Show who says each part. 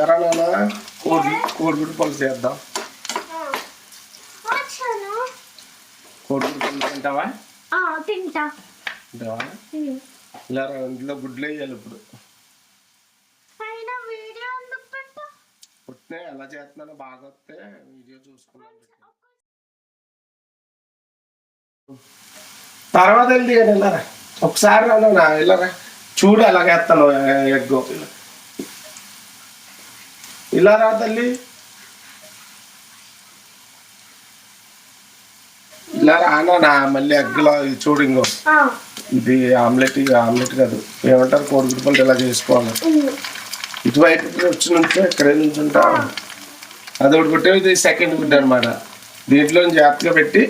Speaker 1: లేరా నాన్న కోడిగుడ్డు పులుసు చేద్దాం. కోడిగుడ్డు పులుసు తింటావా? తింటావా? లేరా ఇంట్లో గుడ్లు వేయాలి ఇప్పుడు. పుట్టినే ఎలా చేస్తున్నానో బాగా వస్తే వీడియో చూసుకున్నాను. తర్వాత వెళ్ళి వెళ్ళారా ఒకసారి నా వెళ్ళరా చూడు ఎలాగేస్తాను ఎగ్గు ఇలా రా తల్లి ఇలా రానా మళ్ళీ ఎగ్గులో చూడు ఇంకో ఇది ఆమ్లెట్ కాదు ఏమంటారు కోడిగుడ్డు పులుసు ఇలా చేసుకోవాలి. ఇటువైపు వచ్చి నుంచో ఇక్కడే నుంచుంటా. అదొకటి పుట్టే ఇది సెకండ్ గుడ్డు అనమాట. దీంట్లో జాగ్రత్తగా పెట్టి